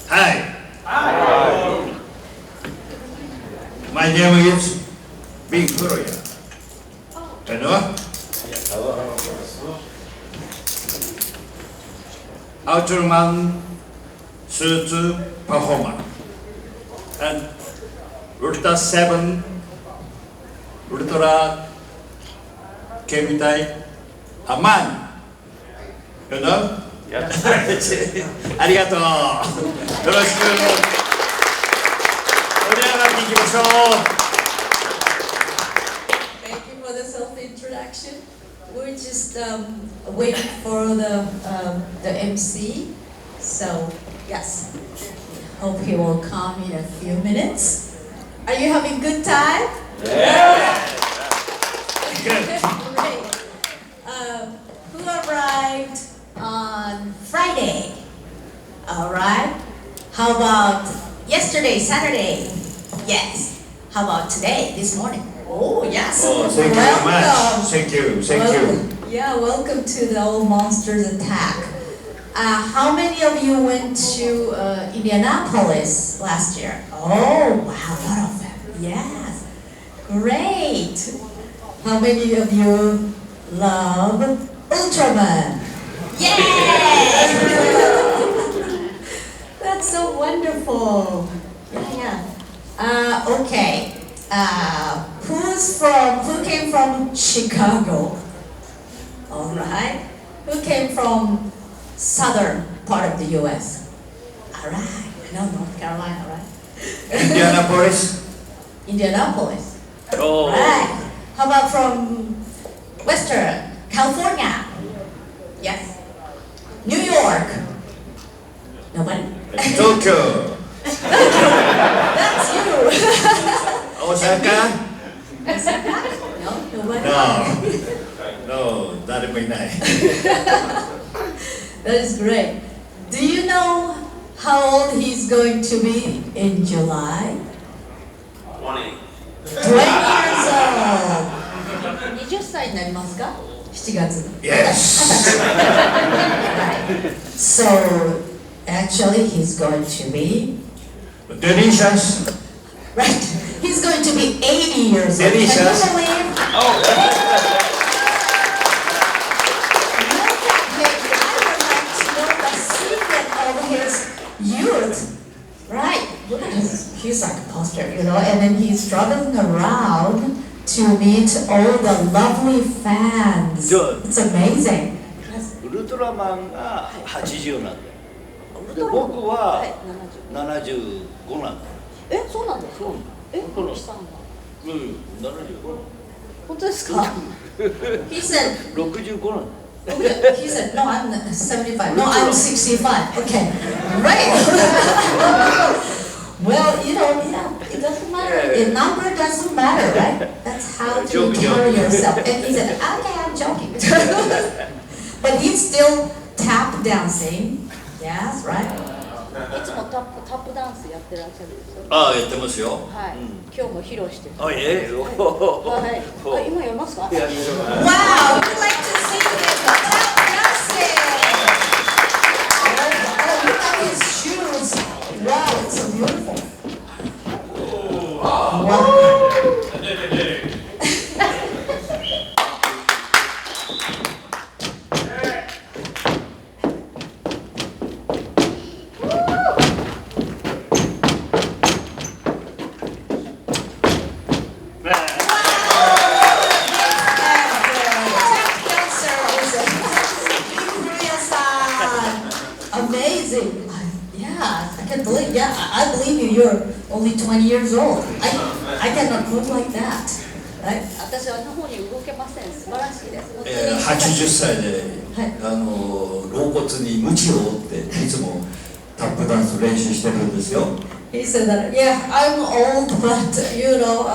Hi. My name is Big Furuya. You know? Ultraman suit performer and Ultra 7 Ultra Kevitai a man. You know? ありがとう。よろしく。盛り上がっていきましょう。Thank you for the self-introduction. We're just waiting for the MC. So yes, hope he will come in a few minutes. Are you having good time? Yeah. Good. Great. Who arrived on Friday? All right. How about yesterday, Saturday? Yes. How about today, this morning? Oh, yes. Oh, thank you very much. Thank you. Thank you. Yeah, welcome to the Old Monsters Attack. How many of you went to Indianapolis last year? Oh, wow, a lot of them. Yes. Great. How many of you love Ultraman? Yay! That's so wonderful. Yeah. Okay. Who came from Chicago? All right. Who came from southern part of the U.S.? All right. No, North Carolina, right? Indianapolis. Indianapolis. Oh. Right. How about from Western California? Yes. New York. Nobody? Tokyo. That's you. Osaka. Osaka? No, nobody. No, 誰もいない。 That is great. Do you know how old he's going to be in July? 20. 20 years old. 20歳になりますか? 7月. Yes. Right. So, actually, he's going to be... Delicious. Right. He's going to be 80 years old. Delicious. Can you believe? Youth, right? He's like a poster, you know, and then he's traveling around to meet all the lovely fans. Good. It's amazing. ウルトラマンが80なんだよ。で僕は75なんだよ。え、そうなんですか。え、本当のさんは。うん、75。本当ですか。He said, 65なんだよ。he said, no, I'm 75. No, I'm 65. Okay, right. Well, you know, it doesn't matter. The number doesn't matter, right? That's how to carry yourself. And he said, okay, I'm joking. But he's still tap dancing. Yes, right? いつもタップダンスやってらっしゃるんですよ。ああ、やってますよ。はい。今日も披露してる。あ、はい。あ、今やりますか。 Wow, we'd like to see him tap dancing. Oh, look at his shoes. Wow, it's so beautiful. Wow. Amazing. Yeah, I can't believe. Yeah, I believe you. You're only 20 years old. I cannot move like that. Right? 私はあんな方に動けません。素晴らしいです。 80歳で、肋骨に鞭を折っていつもタップダンス練習してるんですよ。 He said that, yeah, I'm old, but you know,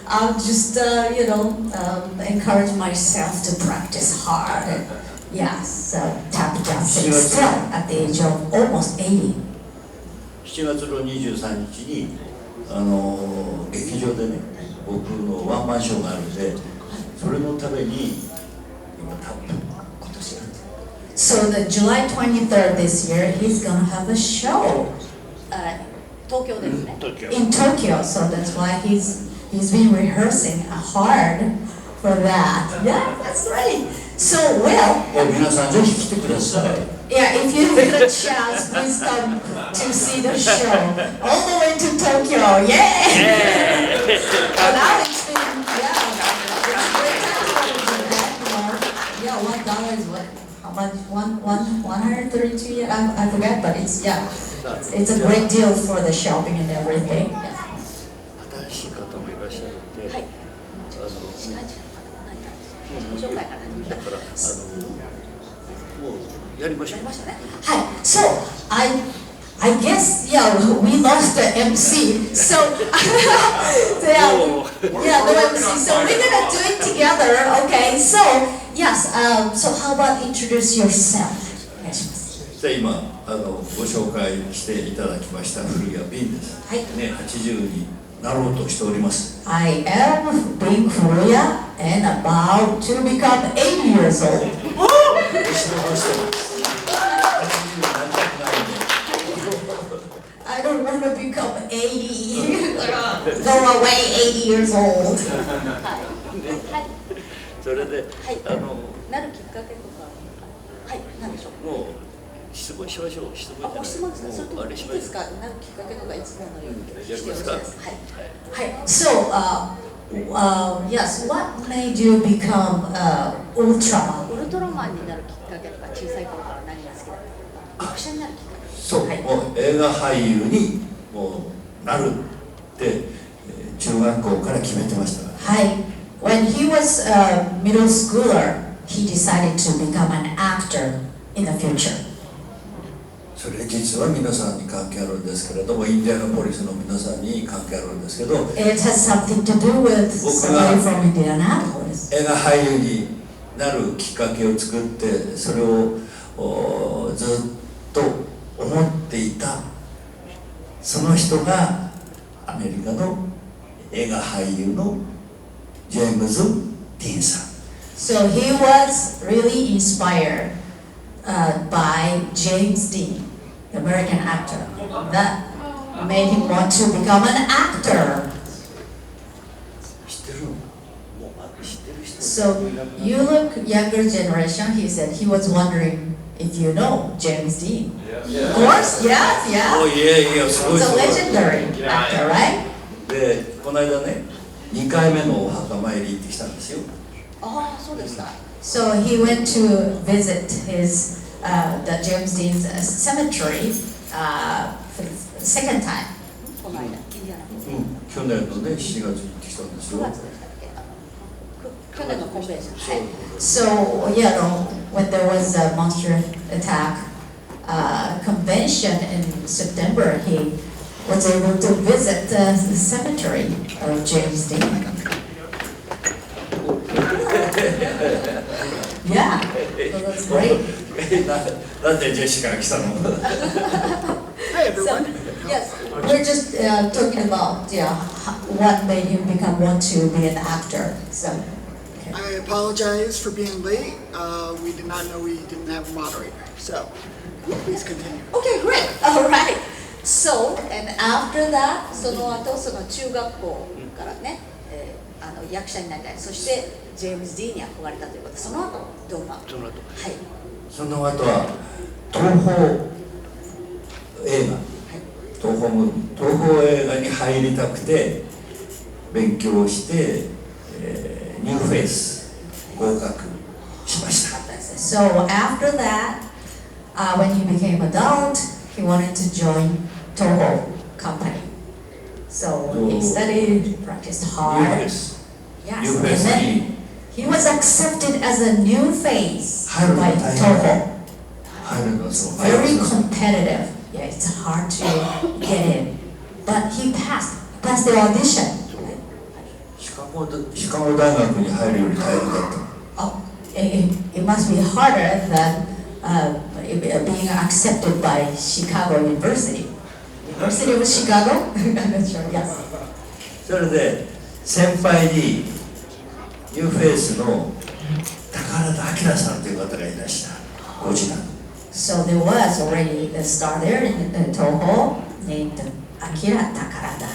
I'll just encourage myself to practice hard. And, yes, tap dancing still at the age of almost 80. 7月の23日に劇場でね、僕のワンマンショーがあるんで、それのために今タップ今年やって So the July 23rd this year, he's gonna have a show 東京ですね。 in Tokyo. So that's why he's been rehearsing hard for that. Yeah, that's right. So well, 皆さんぜひ来てください。 yeah, if you get a chance, please come to see the show all the way to Tokyo. Yeah. Well, now it's been it's great time to do that, you know. Yeah, $1 is what? How much? 132 yen? I forget, but it's it's a great deal for the shopping and everything. Yeah. 新しい方もいらっしゃるんで、はい。司会者の方何か自己紹介から始めだからもうやりましょう。ましたね。Hi. So I guess we lost the MC. So no MC. So we're gonna do it together. Okay. So yes. So how about introduce yourself? じゃあ今ご紹介していただきました古谷敏です。はい。ね、80になろうとしております。I am Big Furuya and about to become 80 years old. 年のしてます。80になりたくないんで。I don't want to become 80. Go away, 80 years old. それで、なるきっかけとか、はい、なんでしょう。もう質問しましょう。質問じゃない。質問ですか。それとももうあれしましょう。いいですか。なるきっかけとかいつものようにやりますか。はい。Hi. So, yes, what made you become ultra? ウルトラマンになるきっかけとか小さい頃から何が好きだったか。役者になるきっかけ。そう、もう映画俳優にもうなるって中学校から決めてましたから。Hi. When he was a middle schooler, he decided to become an actor in the future. それ実は皆さんに関係あるんですけれども、インディアナポリスの皆さんに関係あるんですけど、 It has something to do with somebody from Indianapolis. 映画俳優になるきっかけを作って、それをずっと思っていたその人がアメリカの映画俳優のジェームズ・ディーンさん。 So he was really inspired by James Dean, the American actor. That made him want to become an actor. 知ってるの？もう知ってる人。 So you look younger generation. He said he was wondering if you know James Dean. Of course, yes, yeah. いやすごい He's す a ごい。 legendary actor, right? でこの間ね、2回目のお墓参り行ってきたんですよ。ああ、そうですか。So he went to visit his the James Dean's cemetery for the second time. この間、インディアナポリス。去年のね7月に行ってきたんです9よ。月でしたっけ？去年のコンベンション。はい。 So when there was a monster attack convention in September, he was able to visit the cemetery of James Dean. Yeah, so that's great. なんでジェシカが来たの？ So, yes, we're just talking about what made him want to be an actor. So, I apologize for being late. We did not know we didn't have a moderator. So, please continue. okay, great. All right. So, and after that, その後その中学校からね、役者になりたい。そしてジェームズ・ディーンに憧れたということで、その後どんな？はい。その後は東宝映画、東宝映画に入りたくて勉強して、ニューフェイス合格しました。 So after that, when he became adult, he wanted to join Toho company. So he studied, practiced ニューフ hard. ェイス、 Yes, ニューフ and ェイス then に he was accepted as a new face 入るの by 大変。 Toho. 入るのそう。 Very competitive. Yeah, it's hard to get in, but he passed the audition. シカゴ大学に入るより大変だった。 Oh, it must be harder than being accepted by Chicago University. University of Chicago? I'm not sure. Yes. それで先輩にニューフェイスの宝田明さんという方がいらっしゃる。5時だ。 So there was already a star there in Toho named Akira Takarada.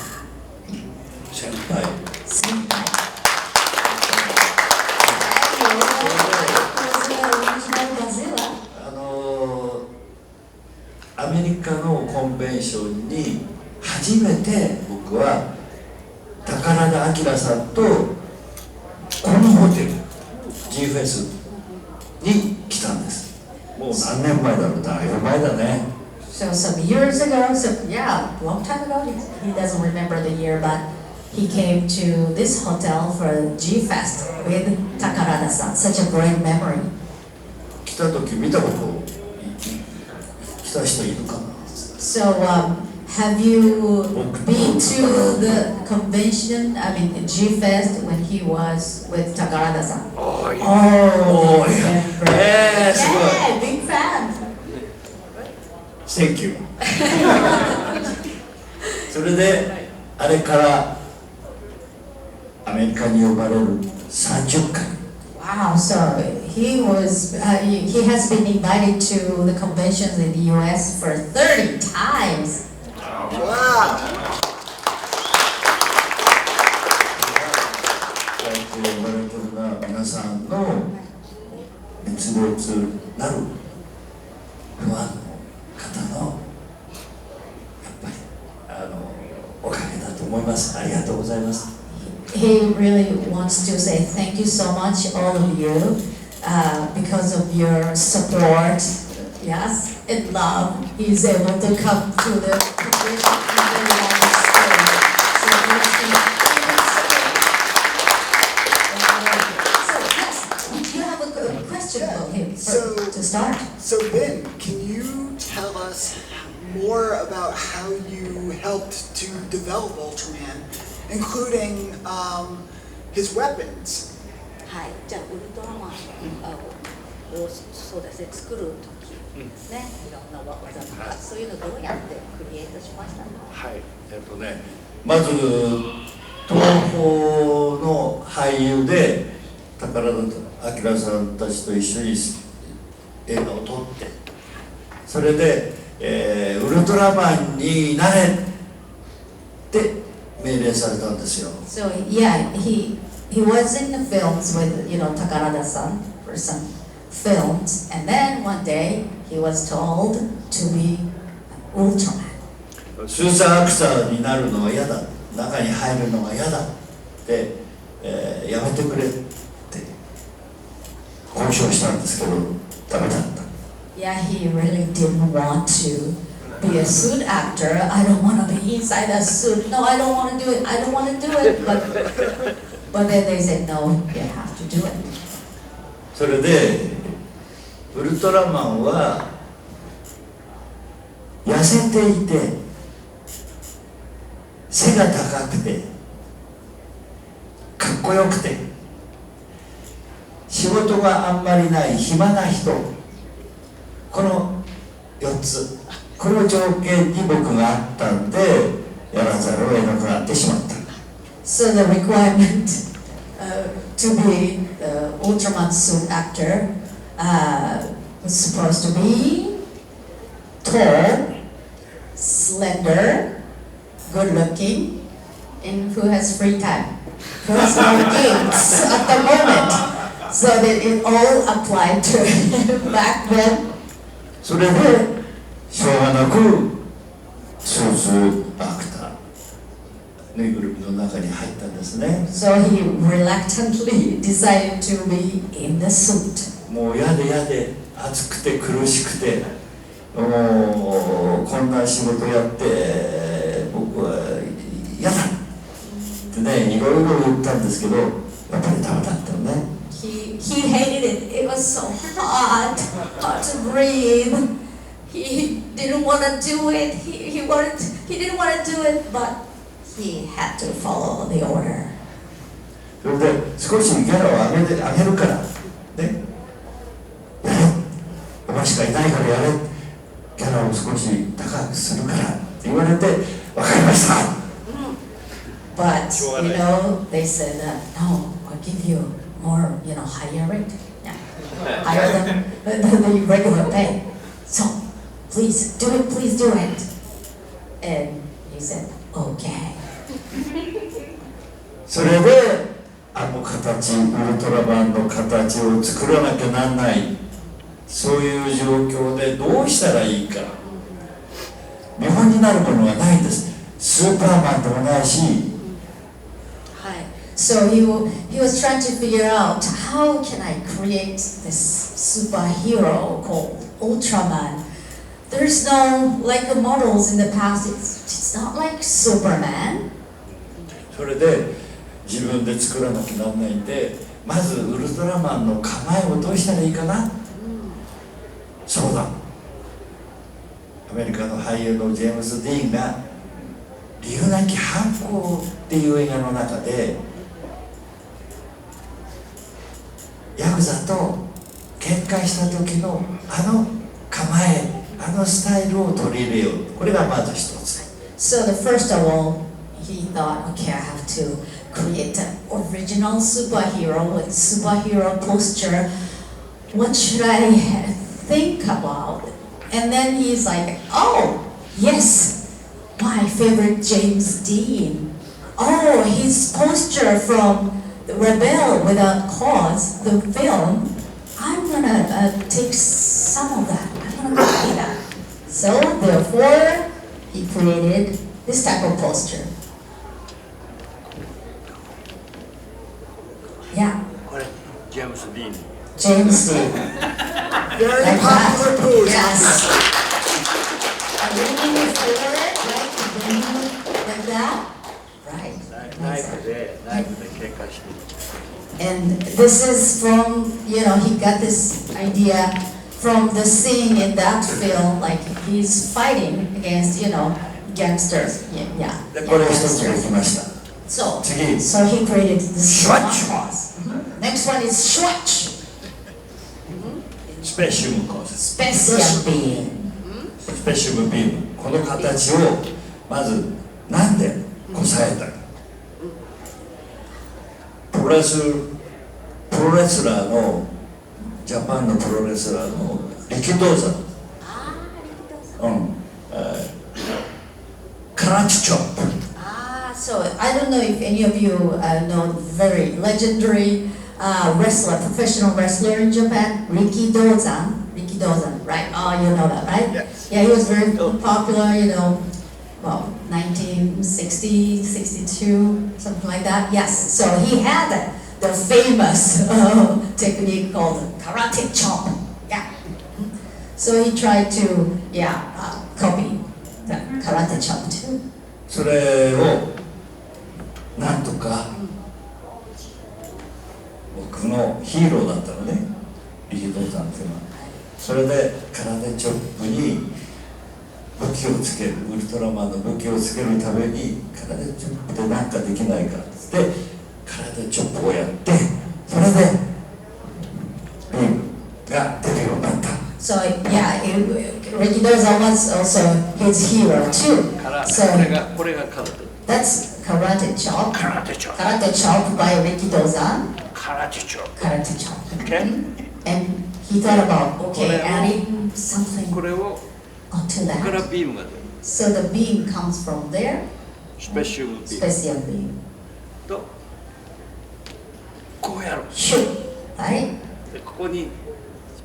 先輩。先輩。アメリカのコンベンションに初めて僕は宝田明さんとこのホテル G フェスに来たんです。もう何年前だろう、だいぶ前だね。So some years ago, so yeah, long time ago, he doesn't remember the year, but he came to this hotel for G Fest with Takarada-san. Such a great memory. 来た時見たこと来た人いるかな。 So have you been to the convention, I mean G Fest when he was with Takarada-san? Oh, yeah. Oh, Oh, yeah. remember. Yes, Yeah, big fan. Thank you. それであれからアメリカに呼ばれる30回。 Wow, so he has been invited to the conventions in the US for 30 times. Wow. こうやって呼ばれてるのは皆さんの熱烈なるファンの方のやっぱりおかげだと思います。ありがとうございます。 He really wants to say thank you so much, all of you, because of your support, yes, and love. He's able to come to the convention in the United States. So yes, you have a question about him to start. So Ben, can you tell us more about how you helped to develop Ultraman, including his weapons? はい、じゃあウルトラマンをそうですね作る時ですね、いろんな技とかそういうのどうやってクリエイトしましたか。はい、まず東宝の俳優で宝田明さんたちと一緒に映画を撮って、それで、ウルトラマンになれって命令されたんですよ。 So yeah, he was in the films with Takarada-san for some films, and then one day he was told to be an Ultraman. スーサーアクターになるのは嫌だ、中に入るのが嫌だって、やめてくれって交渉したんですけどダメだった。 Yeah, he really didn't want to be a suit actor. I don't want to be inside a suit. No, I don't want to do it. I don't want to do it. But then they said, no, you have to do it. それでウルトラマンは痩せていて背が高くてかっこよくて仕事があんまりない暇な人、この4つ、この条件に僕があったんでやらざるを得なくなってしまった。 So the requirement to be the Ultraman suit actor was supposed to be tall, slender, good-looking, and who has free time. Who has no games at the moment. So that it all applied to him back then. それでしょうがなくスーツアクターぬいぐるみの中に入ったんですね。 So he reluctantly decided to be in the suit. もう嫌で嫌で暑くて苦しくてもうこんな仕事やって僕は嫌だってねいろいろ言ったんですけどやっぱりダメだったよね。 He hated it. It was so hard to breathe. He didn't want to do it. He didn't want to do it, but he had to follow the order. それで少しギャラを上げるからね、やれお前しかいないからやれギャラを少し高くするからって言われて分かりました。 But they said, no, I'll give you more, higher rate. Yeah. higher than the regular pay. So, please do it. And he said, okay. それであの形、ウルトラマンの形を作らなきゃなんない、そういう状況でどうしたらいいか。見本になるものがないんです。スーパーマンでもないし。So he was trying to figure out, how can I create this superhero called Ultraman? There's no like the models in the past. It's not like Superman. それで自分で作らなきゃなんないんで、まずウルトラマンの構えをどうしたらいいかな。そうだ。アメリカの俳優のジェームス・ディーンが「理由なき反抗」っていう映画の中でヤクザと喧嘩した時のあの構え、あのスタイルを取り入れよう。これがまず一つ。So the first of all, he thought, okay, I have to create an original superhero with superhero posture. What should I think about? And then he's like, oh, yes, my favorite James Dean. Oh, his posture from the Rebel Without Cause, the film. I'm gonna take some of that. I'm gonna copy that. So therefore, he created this type of posture. Yeah. これジェームス・ディーン James Dean. Very Like popular that. pose. Yes. And leaning forward, right? Leaning like that. Right. ナイフで喧嘩してる And this is from, he got this idea from the scene in that film, like he's fighting against, gangsters. Yeah. でこれ一つできました。 So, 次。 so he created this Swatch. pose. Next one is Swatch. スペシウムコース。 Special beam. スペシウムビーム。この形をまずなんでこさえたか。プロレスラーのジャパンのプロレスラーの力道山、カラチチョップ。So I don't know if any of you know very legendary wrestler, professional wrestler in Japan, Riki Dozan, right? Oh, you know that, right? Yes. Yeah, he was very popular, well, 1960, 62, something like that. Yes, so he had the famous technique called karate chop. Yeah. So he tried to, copy the karate chop too. それをなんとか僕のヒーローだったのね、力道山っていうのは。それで空手チョップに武器をつける、ウルトラマンの武器をつけるために空手チョップで何かできないかっつって空手チョップをやって、それでビームが出るようになった。 So yeah, Ricky Dozan was also his hero too. から So これが空手 that's karate chop. 空手チョップ Karate chop by Ricky Dozan. 空手チョップ Karate chop. Okay. And he thought about, okay, adding something これを onto ここから that. ビームが出る So the beam comes from there, スペシウムビーム special beam. とこうやる Shoot, right? でここに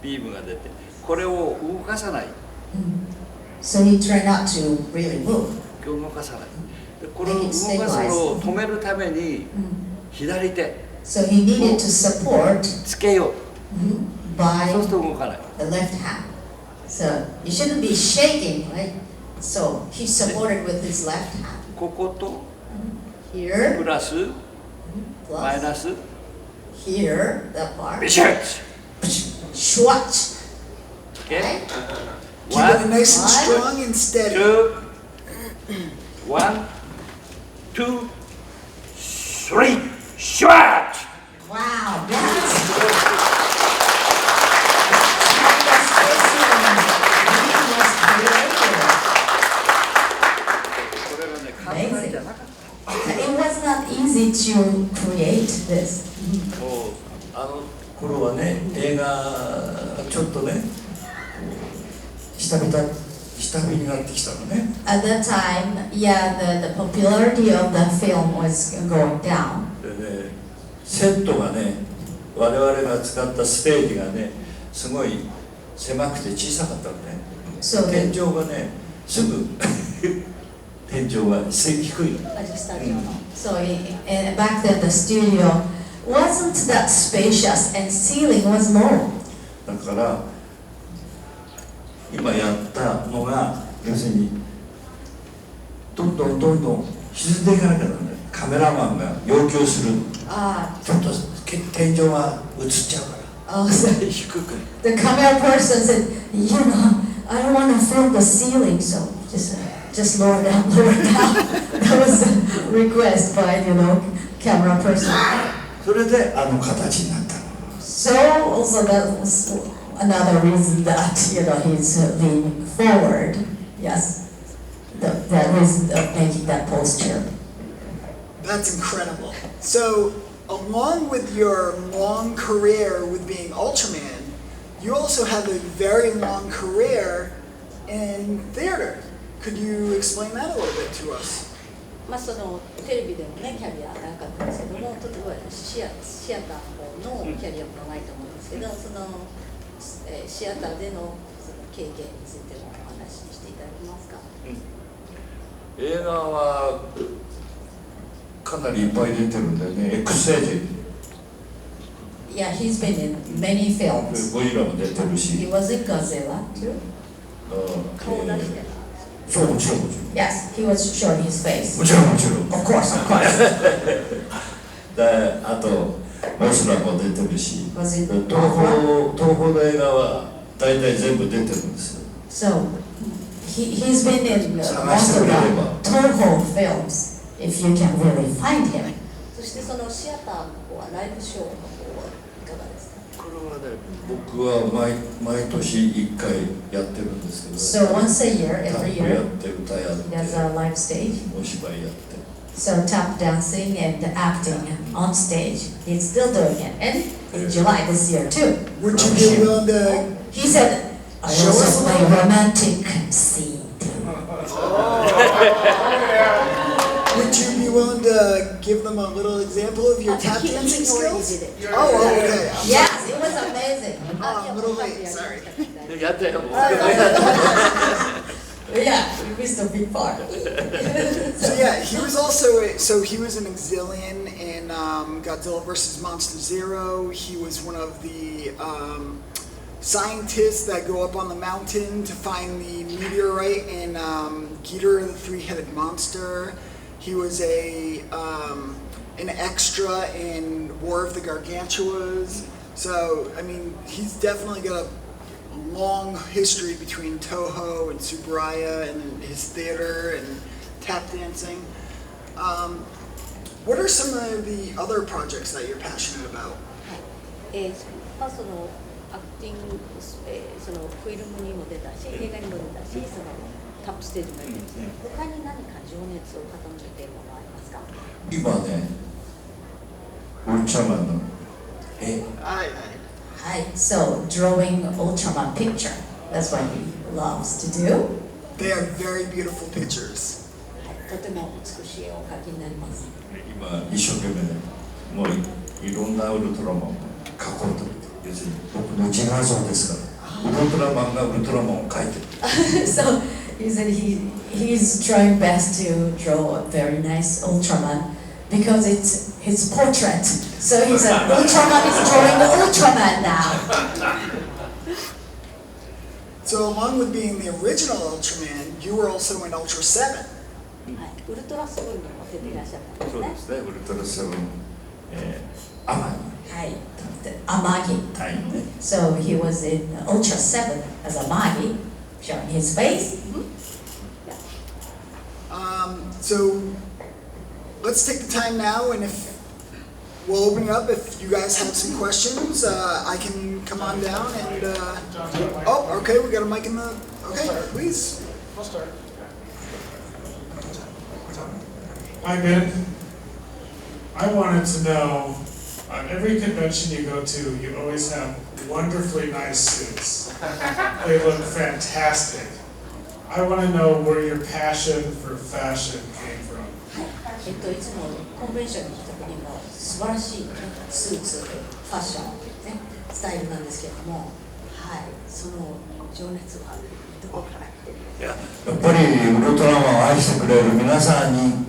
ビームが出てこれを動かさない So he tried not to really move. 動かさないでこれを動かすのを止めるために左手 So he needed to support つけよう by そうすると動かない the left hand. So you shouldn't be shaking, right? So he supported with his left hand. こことプ Here, ラスマイ plus ナス here, that part. ビシッ Swatch. OK Keep it One, nice and One. strong and steady. 2 1 2 3 shot Wow, that's It was not easy to create this. あの頃はね、映画ちょっとね下火になってきたのね。 At that time, yeah, the popularity of the film was going down. でね、セットがね、我々が使ったステージがね、すごい狭くて小さかったのね。そう天井がね、すぐ天井が低い。スタジオの。 So back then, the studio wasn't that spacious, and ceiling was low. だから今やったのが要するにどんどん沈んでいかなきゃならない。カメラマンが要求する。ちょっと天井が映っちゃうから。 Oh, so 低く。 the camera person said, you know, I don't want to film the ceiling, so just lower down. That was the request by, camera person. それであの形になったの。 So also that was another reason that, he's leaning forward. Yes, that reason of making that posture. That's incredible. So, along with your long career with being Ultraman, you also have a very long career in theater. Could you explain that a little bit to us? そのテレビでもねキャリア長かったんですけども、例えばシアターの方のキャリアも長いと思うんですけど、そのシアターでのその経験についてもお話ししていただけますか。映画はかなりいっぱい出てるんだよね。X セージ。 Yeah, he's been in many films. ゴジラも出てる He し。 was in Godzilla too. 顔出してた。そうもちろん。 Yes, he was showing his face. もちろん。 Of course. で、あとモスラも出てるし。 Was it 東宝の映画は大体全部出てるんですよ。 So he's been in most of the Toho films, if you can really find him. そしてそのシアターの方はライブショーの方はいかがですか。これはね、僕は毎年1回やってるんですけど、 So once a year, タ every ップや year, って歌やって he does a live stage. お芝居やって So tap dancing and acting on stage. He's still doing it. And in July this year too. Would you be willing to? He said, I Show us also a play little. romantic scene too. Would you be willing to give them a little example of your tap dancing skills? Oh, okay. Yes, it was amazing. Oh, I'm a little late. Sorry. やったよ。 Yeah, we missed a big part. So yeah, he was also he was an Exilian in Godzilla vs. Monster Zero. He was one of the scientists that go up on the mountain to find the meteorite in Ghidorah the Three-Headed Monster. He was an extra in War of the Gargantuas. So I mean, he's definitely got a long history between Toho and Tsuburaya and his theater and tap dancing. What are some of the other projects that you're passionate about? そのアクティング、そのフィルムにも出たし、映画にも出たし、そのタップステージもやってるんですけど、他に何か情熱を傾けているものはありますか。今ね、ウルチャマンの絵。Hi, so drawing Ultraman picture. That's what he loves to do. They are very beautiful pictures. とても美しい絵をお描きになります。今一生懸命もういろんなウルトラマンを描こうと思って、要するに僕の自画像ですから、ウルトラマンがウルトラマンを描いてる。So he said he's trying best to draw a very nice Ultraman because it's his portrait. So he said Ultraman is drawing the Ultraman now. So along with being the original Ultraman, you were also in Ultra 7. ウルトラセブンにも出ていらっしゃったんですね。そうですね、ウルトラセブン、アマHi, the Amagi. ニ隊員ね。 So he was in Ultra 7 as Amagi, showing his face. So let's take the time now, and if we'll open it up. If you guys have some questions, I can come on down and. Oh, okay, we got a mic in the. Okay, please. I'll start. Hi, Ben. I wanted to know On every convention you go to, you always have wonderfully nice suits. They look fantastic. I want to know where your passion for fashion came from. いつもコンベンションに行った時にも素晴らしいスーツ、ファッション、ね、スタイルなんですけれども、はい、その情熱はどこから来てるのか。やっぱりウルトラマンを愛してくれる皆さんに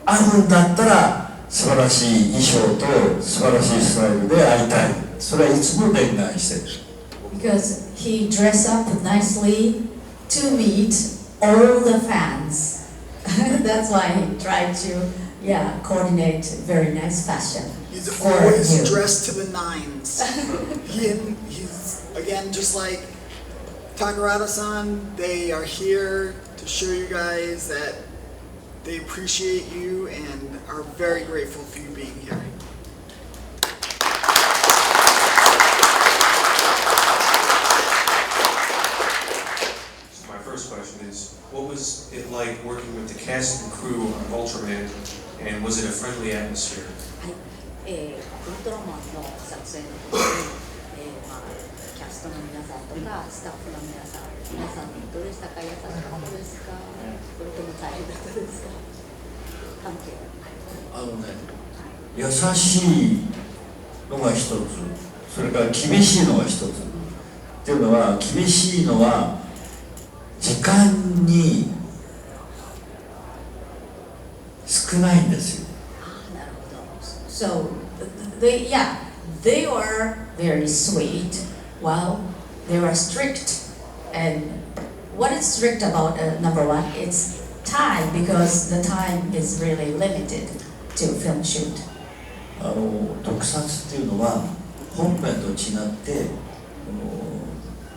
会うんだったら素晴らしい衣装と素晴らしいスタイルで会いたい。それはいつも念願してる。Because he dressed up nicely to meet all the fans. That's why he tried to, coordinate very nice fashion. He's for always you. dressed to the nines. He's, again, just like Takarada-san, they are here to show you guys that they appreciate you and are very grateful for you being here. So my first question is, what was it like working with the cast and crew on Ultraman, and was it a friendly atmosphere? はい、ウルトラマンの撮影の時に、キャストの皆さんとかスタッフの皆さんどうでしたか、優しかったですか、それとも大変だったですか、関係優しいのが一つ、それから厳しいのが一つ。っていうのは、厳しいのは時間に少ないんですよ。なるほど。So, they were very sweet. Well, they were strict. And what is strict about number one? It's time, because the time is really limited to film shoot. 特撮っていうのは本編と違って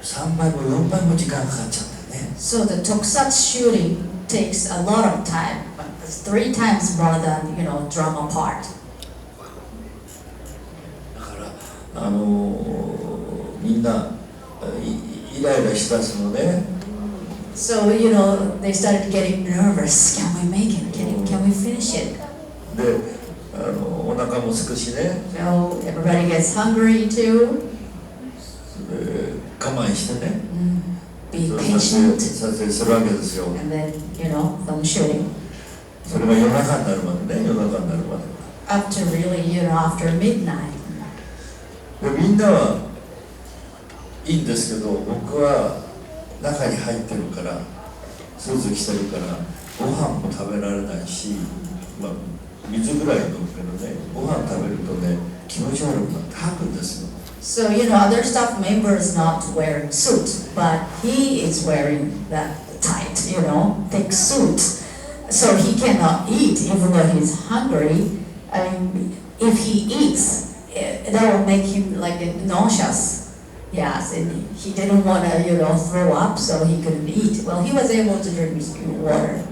3倍も4倍も時間かかっちゃうんだよね。So the tokusatsu shooting takes a lot of time, it's 3 times more than, drama part. だからみんなイライラしだすのね。So, they started getting nervous. Can we make it? Can we finish it? でお腹もすくしね。 So everybody gets hungry too. 我慢してね。Be patient. 撮影するわけですよ。 And then, film shooting. それが夜中になるまでね、夜中になるまで。 Up to really, after midnight. でみんなはいいんですけど、僕は中に入ってるから、スーツ着てるから、ご飯も食べられないし、水ぐらい飲むけどね、ご飯食べるとね、気持ち悪くなって吐くんですよ。So, other staff member is not wearing suit, but he is wearing that tight, thick suit. So he cannot eat even though he's hungry. I mean, if he eats, that will make him like nauseous. Yes, and he didn't want to, throw up, so he couldn't eat. Well, he was able to drink water.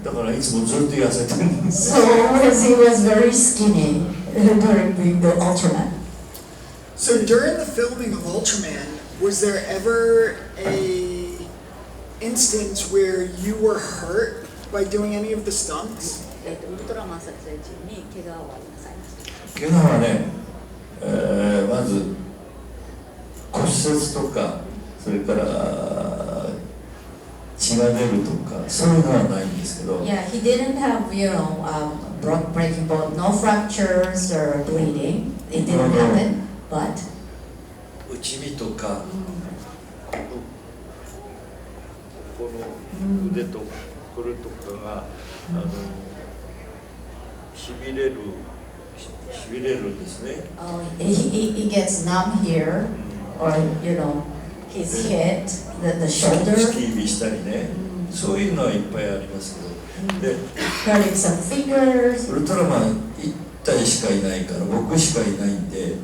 だからいつもずっと痩せてるんです。 So, he was very skinny during being the Ultraman. So during the filming of Ultraman, was there ever a instance where you were hurt by doing any of the stunts? ウルトラマン撮影中に怪我をなさいました。怪我はね、まず骨折とか、それから血が出るとか、そういうのはないんですけど。 Yeah, he didn't have, breaking bone, no fractures or bleeding. It didn't happen, but 内身とか、この腕とこれとかがしびれるんですね。he gets numb here, or his head, the shoulder. スキービしたりね、そういうのはいっぱいありますけど。で、 Hurting some fingers. ウルトラマン1体しかいないから、僕しかいないんで、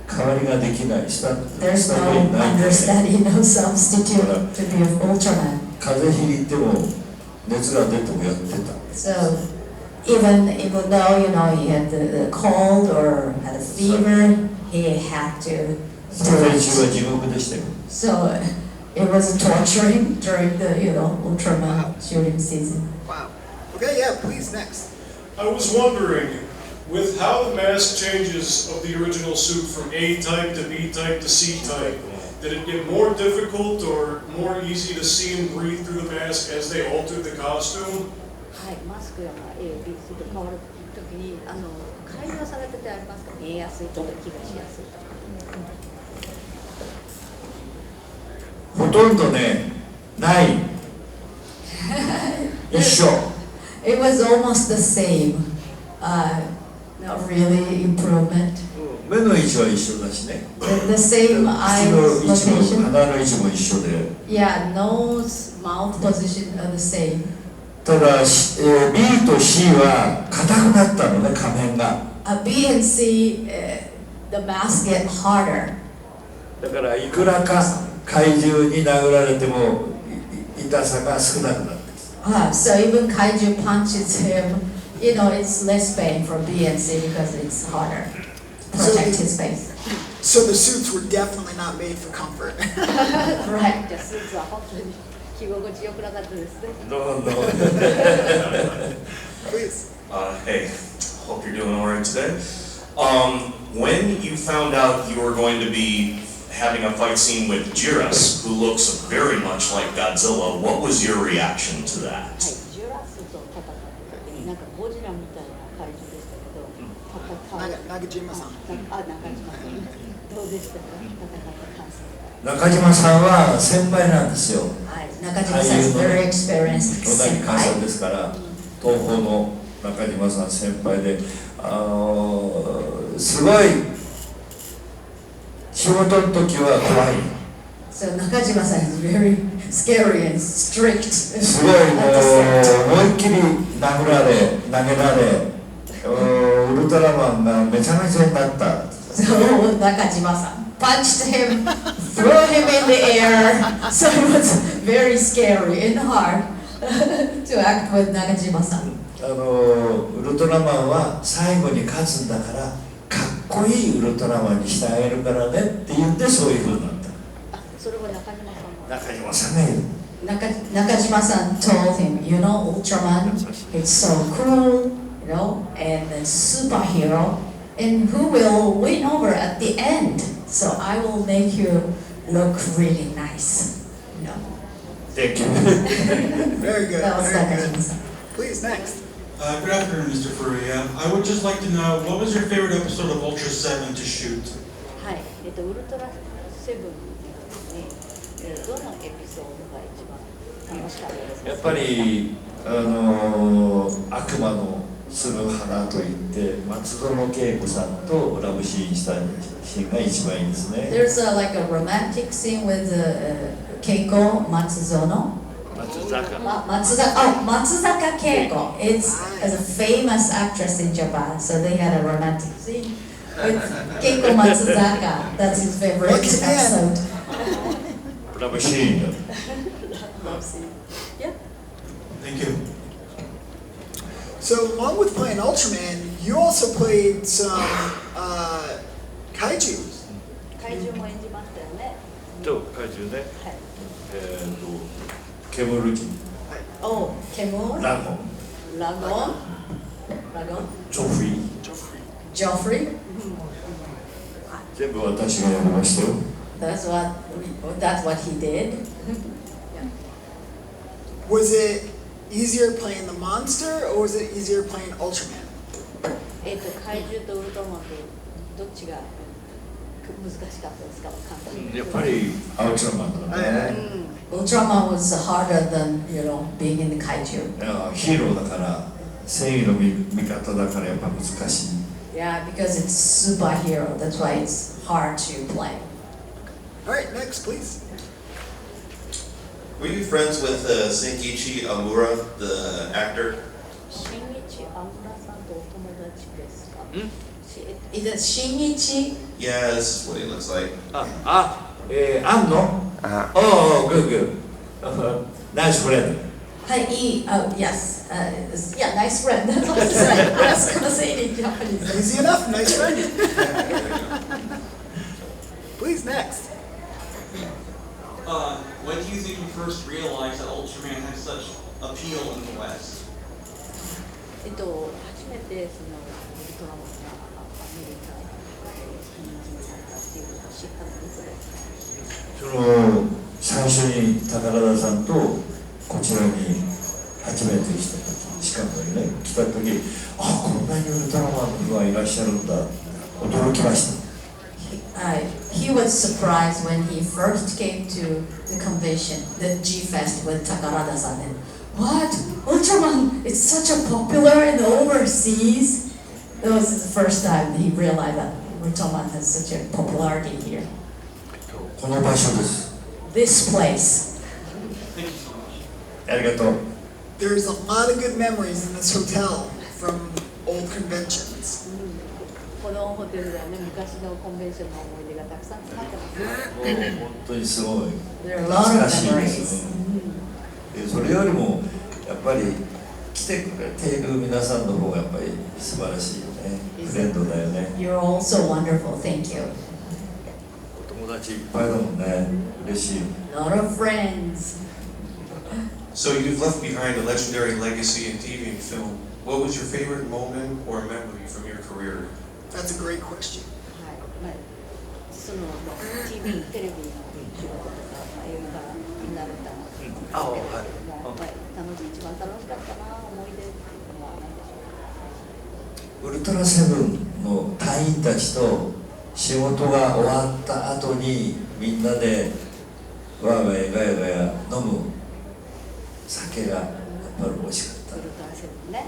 代わりができない。スタッフ There's い no ないんで、 understanding, no substitute to be an Ultraman. 風邪ひいても熱が出てもやってた。 So even though he had the cold or had a fever, he had to 撮 do 影中は it. 地獄でしたよ。 So it was torturing during the Ultraman shooting season. Wow. Okay, yeah, please, next. I was wondering, With how the mask changes of the original suit from A type to B type to C type, did it get more difficult or more easy to see and breathe through the mask as they altered the costume? はい、マスクが A、B すると変わるときに改良されててありますか、見えやすいとか気がしやすいとか。ほとんどね、ない。一緒。It was almost the same. Not really improvement. 目の位置は一緒だしね。The same 口 eye の位置も location. 鼻の位置も一緒で。Yeah, nose, mouth position are the same. ただ、B と C は硬くなったのね、仮面が。B and C, the mask get harder. だからいくらか怪獣に殴られても痛さが少なくなってきた。So even kaiju punches him, you know, it's less pain for B and C because it's harder to protect his face. So the suits were definitely not made for comfort. Right. じゃあスーツは本当に着心地良くなかったですね。どうぞ。Please. Hey, hope you're doing all right today. When you found out you were going to be having a fight scene with Jiras, who looks very much like Godzilla, what was your reaction to that? はい、ジュラスと戦った時になんかゴジラみたいな怪獣でしたけど、Nagajima-san. 中島さん、どうでしたか、戦った感想。中島さんは先輩なんですよ。中島さん is very experienced 野崎寛さんですから、東宝の中島さん先輩で、すごい仕事の時は怖い。So 中島さん is very scary and strict. すごい思いっきり殴られ、投げられ、ウルトラマンがめちゃめちゃになった。So 中島さん punched him, threw him in the air. So it was very scary and hard to act with 中島さん。ウルトラマンは最後に勝つんだからかっこいいウルトラマンにしてあげるからねって言ってそういう風になった。それは中島さんは。中島さんが言う。中島さん told him, you know, Ultraman, it's so cool, you know, and a superhero, and who will win over at the end? So I will make you look really nice. You know. Thank you. Very good. That was Very good. 中島さん。 Please, next. Good afternoon, Mr. Furuya. I would just like to know, what was your favorite episode of Ultra 7 to shoot? はい、ウルトラセブンに、どのエピソードが一番楽しかったですか。やっぱり悪魔のする花といって松園恵子さんとラブシーンしたシーンが一番いいですね。There's like a romantic scene with Keiko Matsuzono. 松坂。松坂慶子. It's as a famous actress in Japan, so they had a romantic scene with Keiko Matsuzaka. That's his favorite Once again. episode. ラブシーン。Yeah. Thank you. So along with playing Ultraman, you also played some kaijus. 怪獣も演じましたよね。と怪獣ね。はい。煙鬼。Oh, Kemur, ラゴン。Lagon,ジョフリー。Joffrey. 全部私がやりましたよ。That's what he did. Was it easier playing the monster or was it easier playing Ultraman? 怪獣とウルトラマンとどっちが難しかったですか、簡単に。やっぱりアウトラマンだね。Ultraman was harder than, you know, being in the kaiju. ヒーローだから正義の味方だからやっぱ難しい。Yeah, because it's superhero. That's why it's hard to play. All right, next, please. Were you friends with Senkichi Amura, the actor? 新日アムラさんとお友達ですか。Is it Shinichi? Yeah, this is what he looks like. あんの？Oh, good, good. Nice friend. Yes. Yeah, nice friend. That's what I said. I was going to say it in Japanese. Easy enough, nice friend. Please, next. When do you think you first realized that Ultraman had such appeal in the West? 初めてそのウルトラマンがアメリカに人気になったっていうのを知ったのいつですか？その最初に宝田さんとこちらに初めて来た時、しかもね来た時、あ、こんなにウルトラマンがいらっしゃるんだ、驚きました。He was surprised when he first came to the convention, the G-Fest with Takarada-san. And, what? Ultraman is such a popular in the overseas? That was the first time he realized that Ultraman has such a popularity here. この場所です。This place. ありがとう。There's a lot of good memories in this hotel from old conventions. このホテルではね、昔のコンベンションの思い出がたくさん詰まってますね。本当にすごい。 There are a lot of 懐かしいです memories. でそれよりもやっぱり来てくれている皆さんの方がやっぱり素晴らしいよね。フレンドだよね。 You're also wonderful. Thank you. お友達いっぱいだもんね。嬉しい。 A lot of friends. So you've left behind a legendary legacy in TV and film. What was your favorite moment or memory from your career? That's a great question. はい、まあ、その TV テレビの仕事とか、映画になるためですけども、一番楽しかったな思い出は何でしょうか？ウルトラセブンの隊員たちと仕事が終わった後にみんなでわーわーガヤガヤ飲む酒がやっぱり美味しかった。ウルトラセブンね。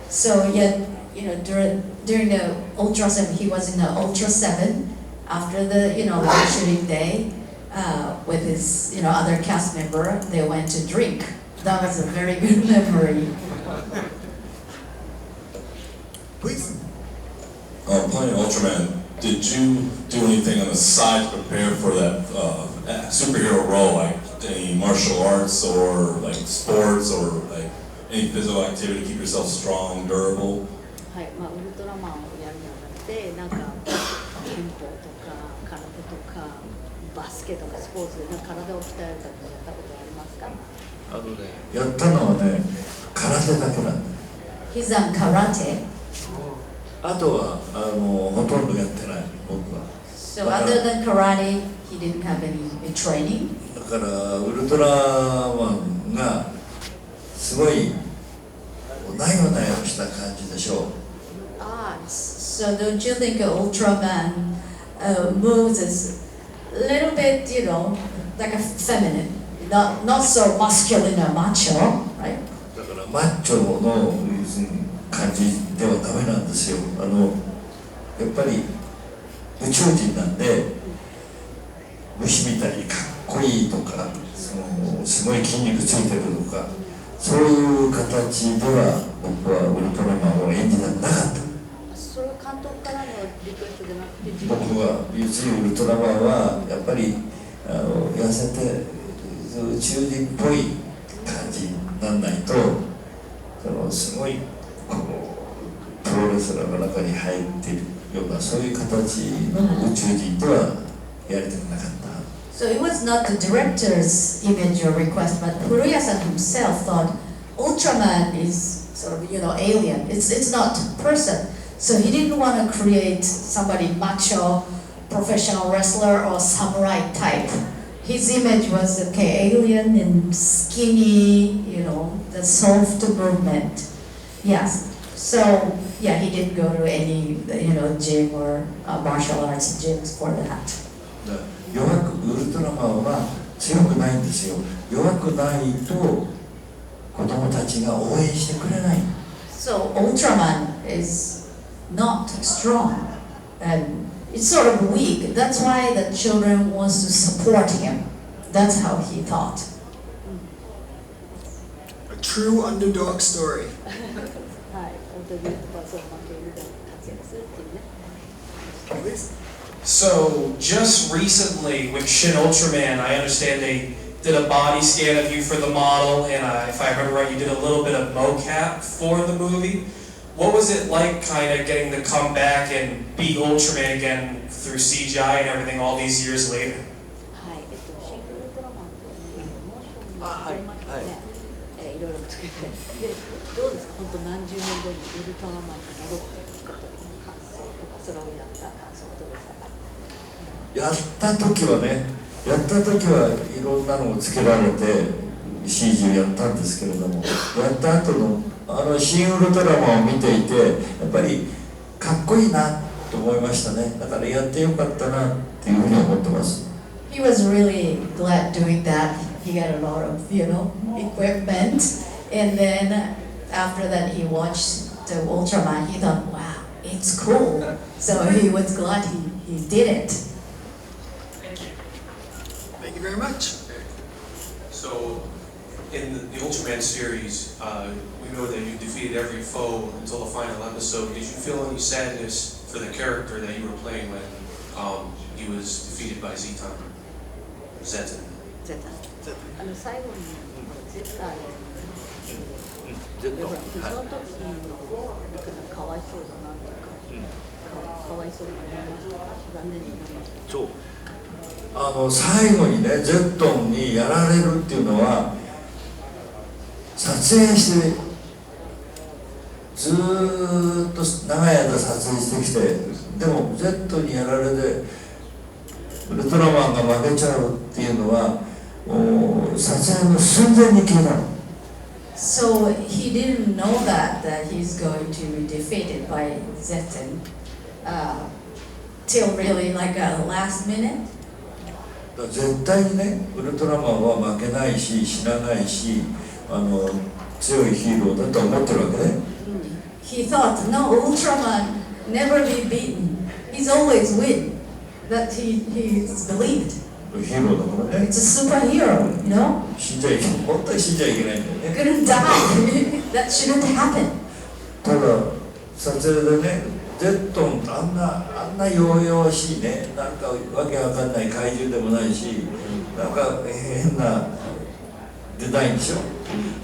So yeah, you know, during the Ultra 7, he was in the Ultra 7 after the, you know, live shooting day with his, you know, other cast member. They went to drink. That was a very good memory. Please. Playing Ultraman, did you do anything on the side to prepare for that superhero role, like any martial arts or like sports or like any physical activity to keep yourself strong, durable? はい、まあウルトラマンをやるにあたってなんか憲法とか空手とかバスケとかスポーツでなんか体を鍛えるためにやったことありますか？やったのはね、空手だけなんだ。 He's done karate. あとはほとんどやってない、僕は。 So other than karate, he didn't have any training. だからウルトラマンがすごいなよなよした感じでしょう。 So don't you think Ultraman moves as a little bit, you know, like a feminine, not so masculine or macho, right? だからマッチョの感じではダメなんですよ。やっぱり宇宙人なんで虫みたいにかっこいいとか、すごい筋肉ついてるとか、そういう形では僕はウルトラマンを演じたくなかった。それは監督からのリクエストじゃなくて僕は要するにウルトラマンはやっぱり痩せて宇宙人っぽい感じにならないと、すごいプロレスラーの中に入っているようなそういう形の宇宙人とはやりたくなかった。 So it was not the director's image or request, but Furuya-san himself thought Ultraman is sort of, you know, alien. It's not person. So he didn't want to create somebody macho, professional wrestler or samurai type. His image was, okay, alien and skinny, you know, the soft movement. Yes. So yeah, he didn't go to any, you know, gym or martial arts gyms for that. 弱くウルトラマンは強くないんですよ。弱くないと子供たちが応援してくれない。 So Ultraman is not strong and it's sort of weak. That's why the children wants to support him. That's how he thought. A true underdog story. はい、本当にパーソンマンで活躍するっていうね。 Please. So, just recently with Shin Ultraman, I understand they did a body scan of you for the model, and if I remember right, you did a little bit of mocap for the movie. What was it like kind of getting to come back and be Ultraman again through CGI and everything all these years later? はい、シングルウルトラマンというモーションになりましたね。いろいろつけて、でどうですか、本当何十年後にウルトラマンに戻ってきた時の感想とか、それをやった感想はどうですか？やった時はいろんなのをつけられて CG をやったんですけれども、やった後の新ウルトラマンを見ていて、やっぱりかっこいいなと思いましたね。だからやってよかったなっていうふうに思ってます。He was really glad doing that. He got a lot of, equipment. And then after that he watched the Ultraman, he thought, wow, it's cool. So he was glad he did it. Thank you very much. So, in the Ultraman series, we know that you defeated every foe until the final episode. Did you feel any sadness for the character that you were playing when he was defeated by Zetan? Zetan. 最後に絶対その時にかわいそうだなっていうか、かわいそうになりましたか、残念になりました。そう最後にね、ゼットンにやられるっていうのは撮影してずーっと長い間撮影してきて、でもゼットンにやられてウルトラマンが負けちゃうっていうのは撮影の寸前に消えたの。So he didn't know that he's going to be defeated by Zetan till really like a last minute. 絶対にね、ウルトラマンは負けないし死なないし強いヒーローだと思ってるわけね。He thought, no, Ultraman never be beaten. He's always win. That he's believed. ヒーローだからね。It's a superhero,死んじゃいけない。本当に死んじゃいけないんだよね。Couldn't die. That shouldn't happen. ただ撮影でね、ゼットンあんなよ々しいね、なんかわけわかんない怪獣でもないし、なんか変なデザインでしょ。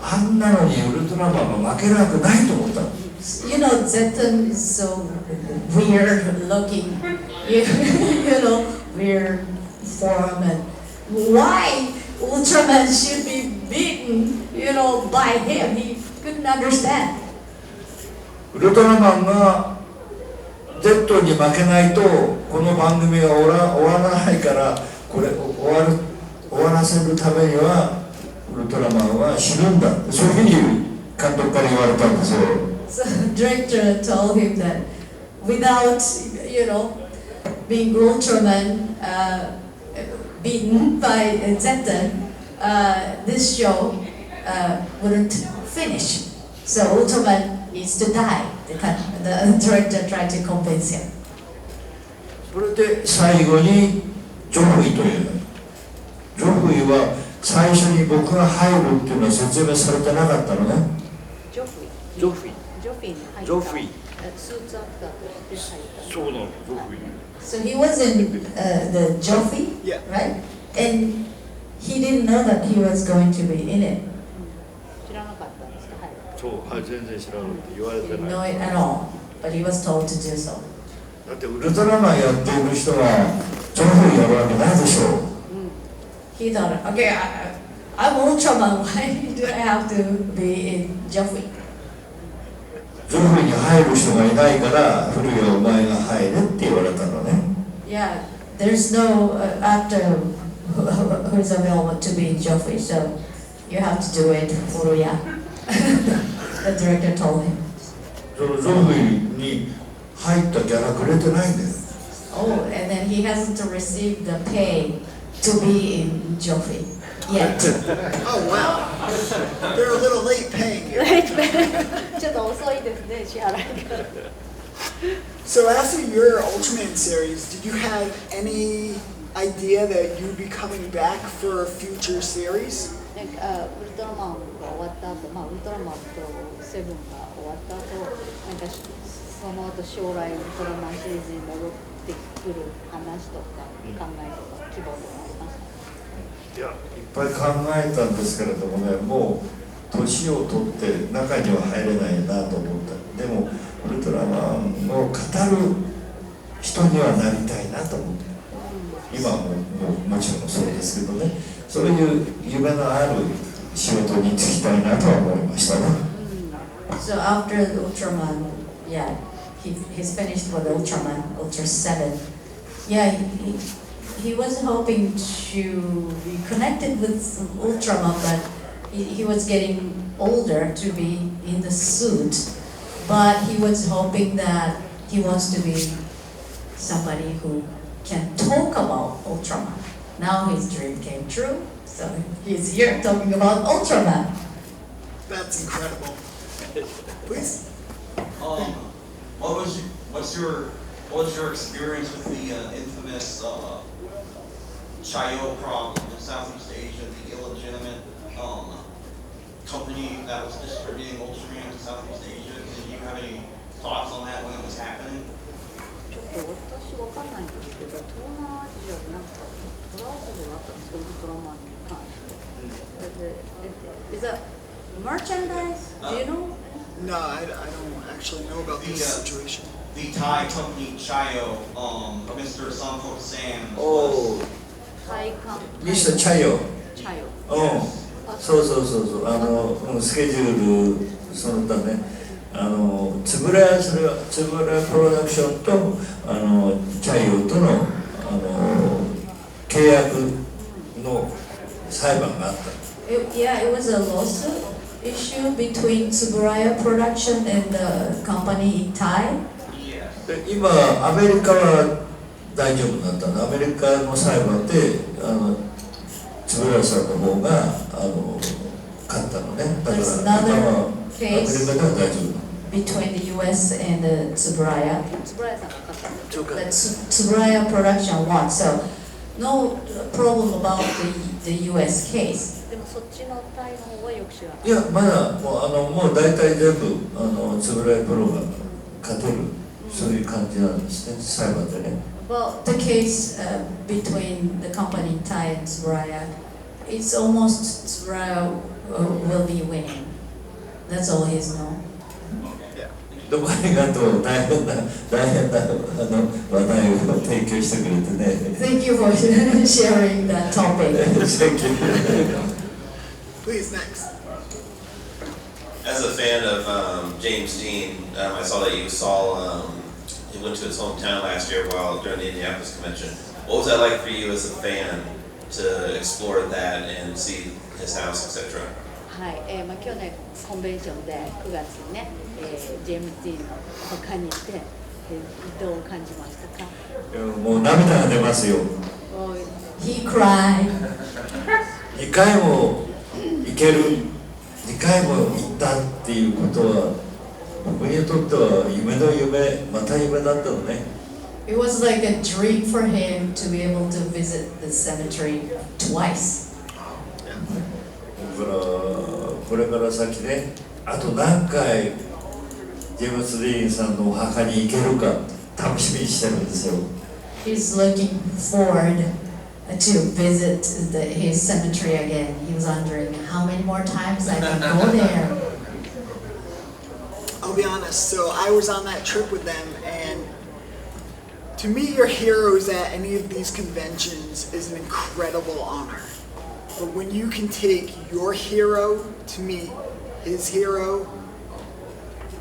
あんなのにウルトラマンが負けなくないと思ったの。Zetan is so weird looking. Weird form, and why Ultraman should be beaten, by him. He couldn't understand. ウルトラマンがゼットンに負けないとこの番組が終わらないから、これ終わらせるためにはウルトラマンは死ぬんだ、そういうふうに監督から言われたんですよ。So the director told him that without, being Ultraman beaten by Zetan, this show wouldn't finish. So Ultraman needs to die. The director tried to convince him. それで最後にジョフィという、ジョフィは最初に僕が入るっていうのは説明されてなかったのね。ジョフィに入った。スーツアクターとして入った。そうなの、ジョフィ。So he was in the Joffrey, right? And he didn't know that he was going to be in it. 知らなかったんですか？はい。そう、はい、全然知らなくて言われて Didn't ない。 know it at all, but he was told to do so. だってウルトラマンやっている人がジョフィやるわけないでしょう。He thought, okay, I'm Ultraman. Why do I have to be in Joffrey? ジョフィに入る人がいないから古谷お前が入れって言われたのね。Yeah, there's no actor who is available to be in Joffrey, so you have to do it, Furuya. The director told him. そのジョフィに入ったギャラくれてないんだよ。Oh, and then he hasn't received the pay to be in Joffrey yet. Oh wow, they're a little late paying you. ちょっと遅いですね、支払いが。So after your Ultraman series, did you have any idea that you'd be coming back for a future series? ウルトラマンが終わった後、ウルトラマンとセブンが終わった後、その後将来ウルトラマンシリーズに戻ってくる話とか考えとか希望とかありました？いや、いっぱい考えたんですけれどもね、もう年を取って中には入れないなと思った。でもウルトラマンを語る人にはなりたいなと思って、今もちろんそうですけどね、そういう夢のある仕事に就きたいなとは思いましたね。So after the Ultraman, yeah, he's finished for the Ultraman, Ultra 7. Yeah, he was hoping to be connected with Ultraman, but he was getting older to be in the suit. But he was hoping that he wants to be somebody who can talk about Ultraman. Now his dream came true, so he's here talking about Ultraman. That's incredible. Please. What's your experience with the infamous Chayo problem in Southeast Asia, the illegitimate company that was distributing Ultraman to Southeast Asia? Did you have any thoughts on that when it was happening? ちょっと私わかんないんですけど、東南アジアでなんかトラブルがあったんですけど、ウルトラマンに関して。Is that merchandise? Do you know? No, I don't actually know about this situation. The Thai company Chayo, Mr. Sampo Sam Oh, was... Thai company. Mr. Chayo. Chayo. そうそうそうそう、スケジュールそのため、つぶらプロダクションとチャイオとの契約の裁判があった。Yeah, it was a lawsuit issue between Tsuburaya Production and the company in Thai. で今アメリカは大丈夫になったの。アメリカの裁判で円谷さんの方が勝ったのね。だから今はアメリカでは大丈夫。Between the U.S. and the Tsuburaya. Tsuburaya Production won, so no problem about the U.S. case. でもそっちのタイの方はよく知らない。いやまだもう大体全部円谷プロが勝てる、そういう感じなんですね、裁判でね。Well, the case between the company in Thai and Tsuburaya, it's almost Tsuburaya will be winning. That's all he's known. どうもありがとう。大変な話題を提供してくれてね。Thank you for sharing that topic. Thank you. Please, next. As a fan of James Dean, I saw that you he went to his hometown last year during the Indianapolis convention. What was that like for you as a fan to explore that and see his house, etc.? はい、去年コンベンションで9月にね、ジェームズ・ディーンの他にいて、どう感じましたか？もう涙が出ますよ。He cried. 2回も行ける、2回も行ったっていうことは僕にとっては夢の夢、また夢だったのね。It was like a dream for him to be able to visit the cemetery twice. だからこれから先ね、あと何回ジェームス・ディーンさんのお墓に行けるか楽しみにしてるんですよ。He's looking forward to visit his cemetery again. He was wondering how many more times I can go there. I'll be honest, so I was on that trip with them, and to meet your heroes at any of these conventions is an incredible honor. But when you can take your hero to meet his hero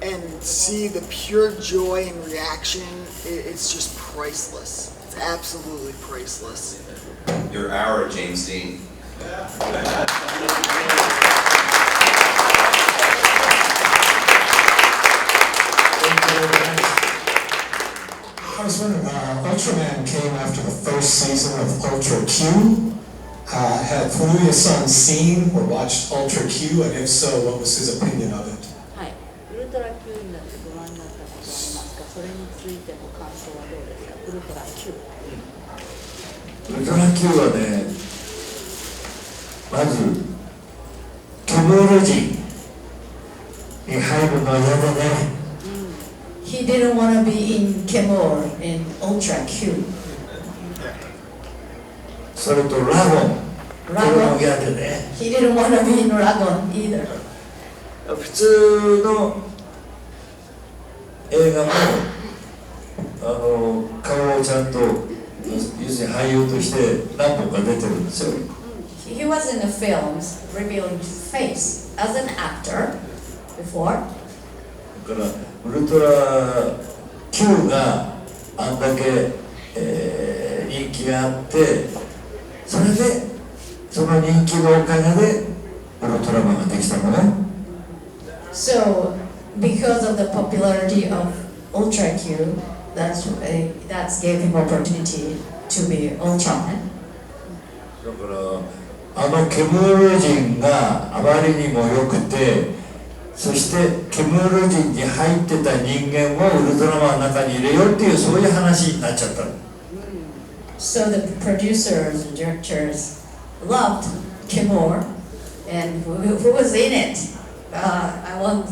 and see the pure joy and reaction, it's just priceless. It's absolutely priceless. You're our James Dean. I was wondering, Ultraman came after the first season of Ultra Q. Had Furuya-san seen or watched Ultra Q, and if so, what was his opinion of it? はい、ウルトラ Q になってご覧になったことありますか？それについての感想はどうですか？ウルトラ Q。ウルトラ Q はね、まずケムール人に入るのは嫌だね。He didn't want to be in Kemur in Ultra Q. それとラゴン、これも嫌でね。He didn't want to be in Ragon either. 普通の映画も顔をちゃんと要するに俳優として何本か出てるんですよ。he was in the films revealing his face as an actor before. だからウルトラ Q があんだけ、人気があって、それでその人気のおかげでウルトラマンができたのね。So because of the popularity of Ultra Q, that's gave him opportunity to be Ultraman. だからあのケムール人があまりにも良くて、そしてケムール人に入ってた人間をウルトラマンの中に入れようっていうそういう話になっちゃったの。So the producers and directors loved Kimura, and who was in it? I want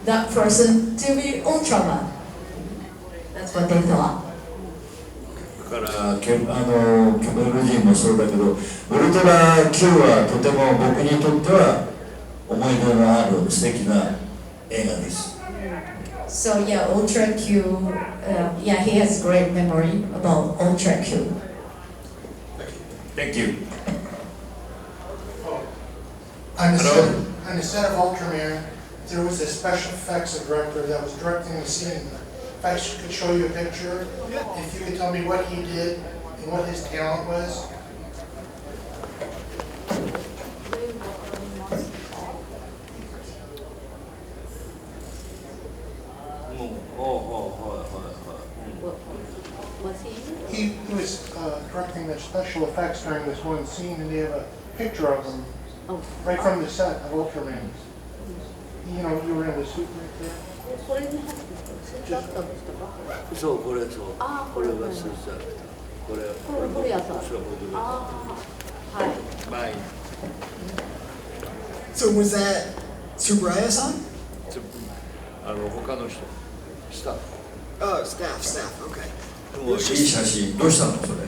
that person to be Ultraman. That's what they thought. だからケムール人もそうだけど、ウルトラ Q はとても僕にとっては思い出のある素敵な映画です。So yeah, Ultra Q, yeah, he has great memory about Ultra Q. Thank you. On the set of Ultraman, there was a special effects director that was directing the scene. If I could show you a picture, if you could tell me what he did and what his talent was. He was directing the special effects during this one scene, and they have a picture of him right from the set of Ultraman. You know, you were in the suit right there. これに入ってたスーツあったんでしたか？そう、これそう。ああ、これがスーツだった。これ古谷さん。そう、ああ、はい。バイ。 So was that Tsuburaya-san? 他の人。スタッフ。 Oh, staff, okay. でもいい写真。どうしたのそれ？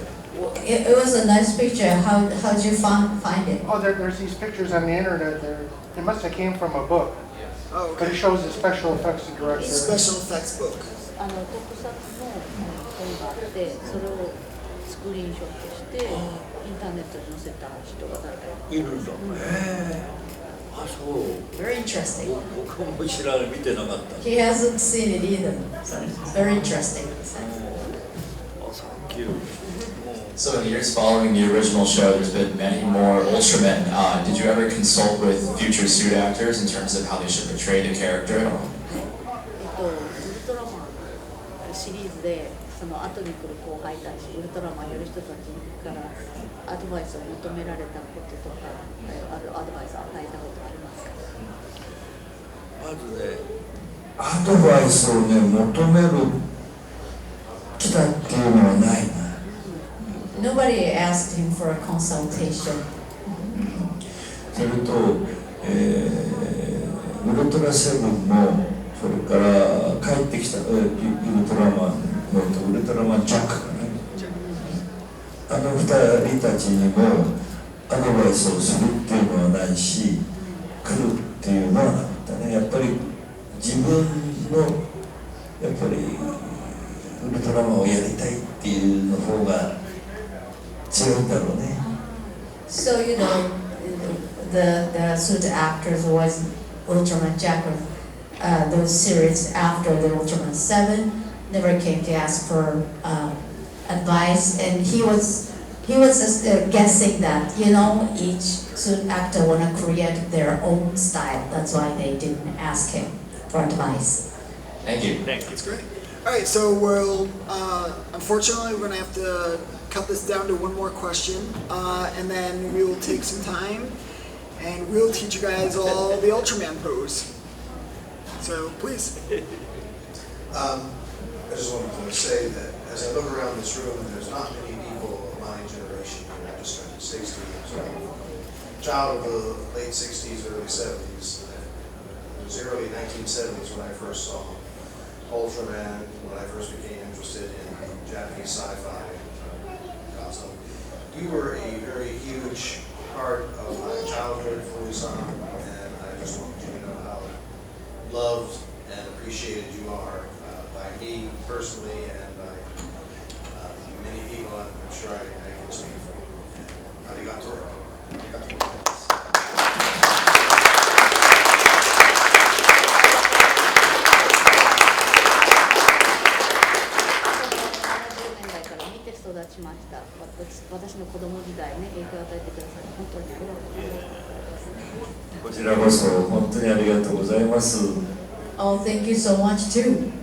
It was a nice picture. How did you find it? Oh, there's these pictures on the internet. They must have came from a book. Oh, But it shows the special effects director. Special effects book. 特撮の本があって、それをスクリーンショットしてインターネットに載せた人が誰かいるんだ。あ、そう。 Very interesting. 僕も知らない、見てなかった。 He hasn't seen it either. So it's very interesting. Thank you. So in the years following the original show, there's been many more Ultramen. Did you ever consult with future suit actors in terms of how they should portray the character? ウルトラマンシリーズでその後に来る後輩たち、ウルトラマンやる人たちからアドバイスを求められたこととか、アドバイスを与えたことありますか？まずね、アドバイスをね、求める来たっていうのはないな。 Nobody asked him for a consultation. それと、ウルトラセブンも、それから帰ってきたウルトラマン、ウルトラマンジャックかね。あの二人たちにもアドバイスをするっていうのはないし、来るっていうのはなかったね。やっぱり自分のやっぱりウルトラマンをやりたいっていうの方が So you know, the suit actors was Ultraman Jack of those series after the Ultraman 7 never came to ask for advice, and he was just guessing that, you know, each suit actor wanna create their own style. That's why they didn't ask him for advice. Thank you. That's great. All right, so we'll unfortunately we're gonna have to cut this down to one more question, and then we will take some time, and we'll teach you guys all the Ultraman pose. So please. I just wanted to say that as I look around this room, there's not many people of my generation here. I just turned 60 years old. Child of the late 60s, early 70s. It was the early 1970s when I first saw Ultraman, when I first became interested in Japanese sci-fi. You were a very huge part of my childhood, Furuya, and I just want you to know how loved and appreciated you are by me personally and by many people. I'm sure I can speak for. Arigato. 私の子供時代ね、影響を与えてくださり、本当にありがとうございます。こちらこそ本当にありがとうございます。 Oh, thank you so much too.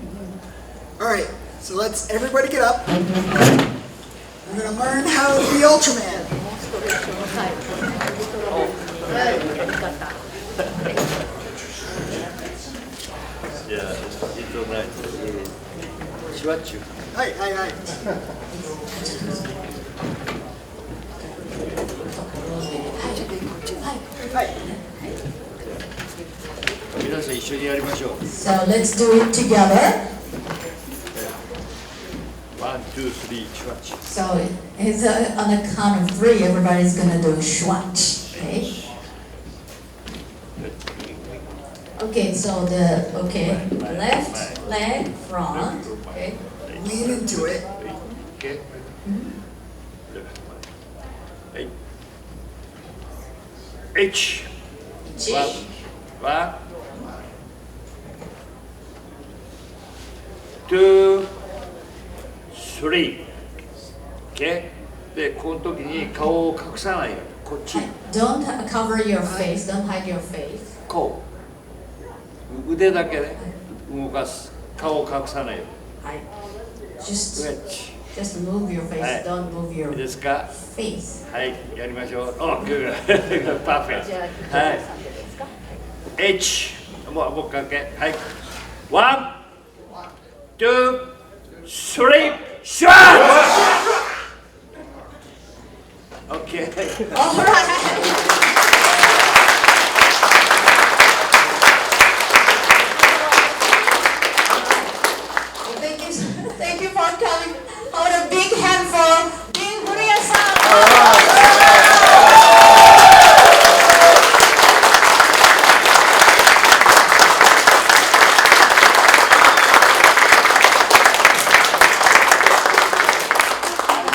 All right, so let's everybody get up. We're gonna learn how to be Ultraman. じゃあ、シュワッチュ。はいはいはい。はい。皆さん一緒にやりましょう。So let's do it together. ワン、ツー、スリー、シュワッチュ。 So it's on the count of 3, everybody's gonna do schwatch. Okay. Okay, so the left leg front. Okay. Lean into it. Okay. はい。H。ワン。2、3。Okay。で、この時に顔を隠さないように、こっち。Don't cover your face. Don't hide your face. こう。腕だけで動かす。顔を隠さないように。はい。Just ストレッチ。 move your face. はい Don't move い your いですか。 face. はい、やりましょう。お、グー、パーフェクト。はい。H、もう一回、はい。ワン、ツー、スリー、シュワッチ。オッケー。All right.